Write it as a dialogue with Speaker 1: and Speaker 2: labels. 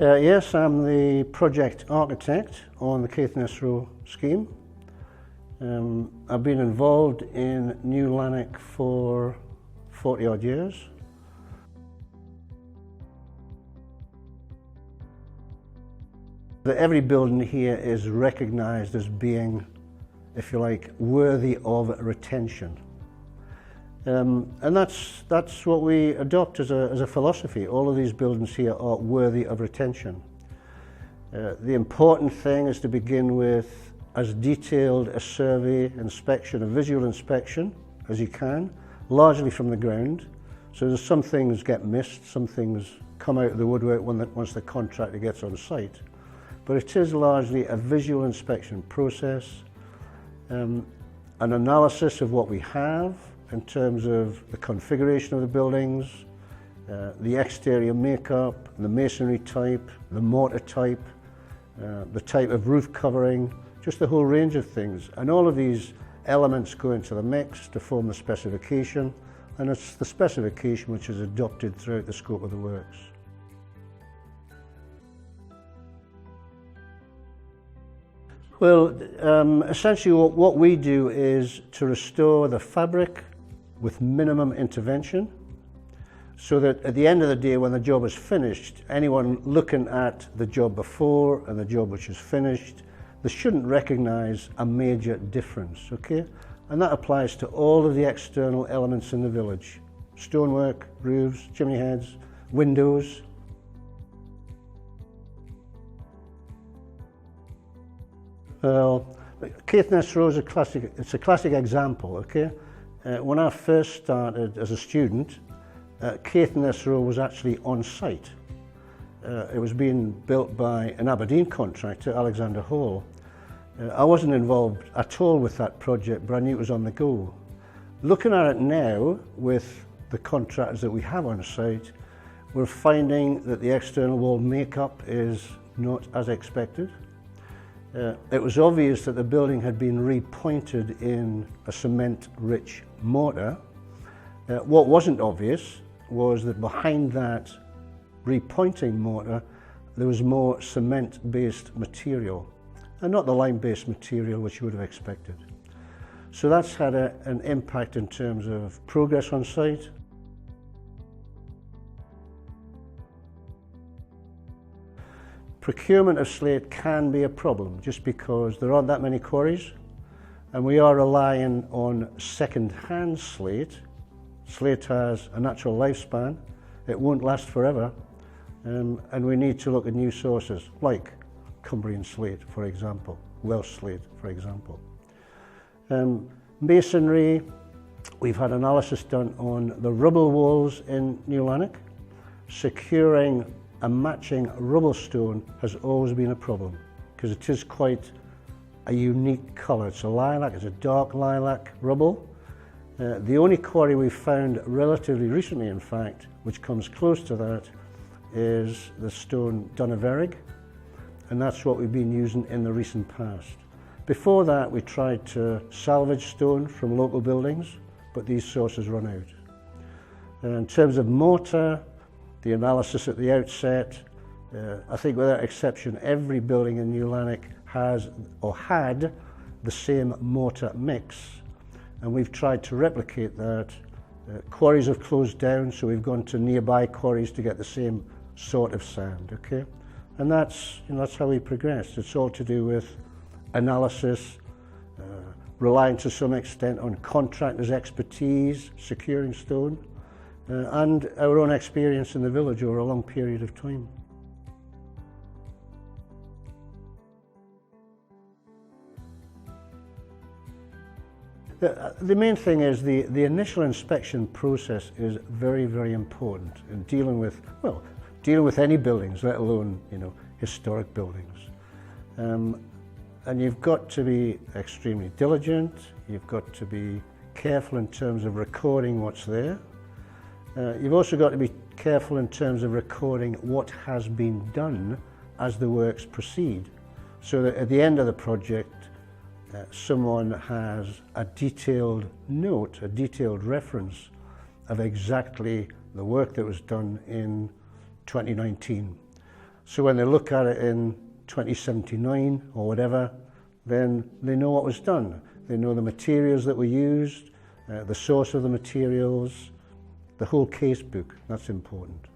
Speaker 1: Yes, I'm the project architect on the Caithness Row scheme. I've been involved in New Lanark for 40 odd years. Every building here is recognised as being, if you like, worthy of retention. And that's what we adopt as a philosophy. All of these buildings here are worthy of retention. The important thing is to begin with as detailed a survey, inspection, a visual inspection as you can, largely from the ground. So there's some things get missed, some things come out of the woodwork once the contractor gets on site. But it is largely a visual inspection process, an analysis of what we have in terms of the configuration of the buildings, the exterior makeup, the masonry type, the mortar type, the type of roof covering, just the whole range of things. And all of these elements go into the mix to form the specification, and it's the specification which is adopted throughout the scope of the works. Well, essentially what we do is to restore the fabric with minimum intervention, so that at the end of the day, when the job is finished, anyone looking at the job before and the job which is finished, they shouldn't recognise a major difference, okay? And that applies to all of the external elements in the village: stonework, roofs, chimney heads, windows. Well, Caithness Row is a classic example, okay? When I first started as a student, Caithness Row was actually on site. It was being built by an Aberdeen contractor, Alexander Hall. I wasn't involved at all with that project, but I knew it was on the go. Looking at it now, with the contractors that we have on site, we're finding that the external wall makeup is not as expected. It was obvious that the building had been repointed in a cement-rich mortar. What wasn't obvious was that behind that repointing mortar there was more cement-based material, and not the lime-based material which you would have expected. So that's had an impact in terms of progress on site. Procurement of slate can be a problem just because there aren't that many quarries, and we are relying on second-hand slate. Slate has a natural lifespan, it won't last forever, and we need to look at new sources like Cumbrian slate, for example, Welsh slate, for example. Masonry, we've had analysis done on the rubble walls in New Lanark. Securing a matching rubble stone has always been a problem because it is quite a unique colour. It's a lilac, it's a dark lilac rubble. The only quarry we've found relatively recently, in fact, which comes close to that, is the stone Dunaverig, and that's what we've been using in the recent past. Before that, we tried to salvage stone from local buildings, but these sources run out. In terms of mortar, the analysis at the outset, I think without exception, every building in New Lanark has or had the same mortar mix, and we've tried to replicate that. Quarries have closed down, so we've gone to nearby quarries to get the same sort of sand, okay? And that's how we progressed. It's all to do with analysis, relying to some extent on contractors' expertise, securing stone, and our own experience in the village over a long period of time. The main thing is the initial inspection process is very, very important in dealing with any buildings, let alone, historic buildings. And you've got to be extremely diligent, you've got to be careful in terms of recording what's there. You've also got to be careful in terms of recording what has been done as the works proceed, so that at the end of the project someone has a detailed note, a detailed reference of exactly the work that was done in 2019. So when they look at it in 2079 or whatever, then they know what was done. They know the materials that were used, the source of the materials, the whole case book. That's important.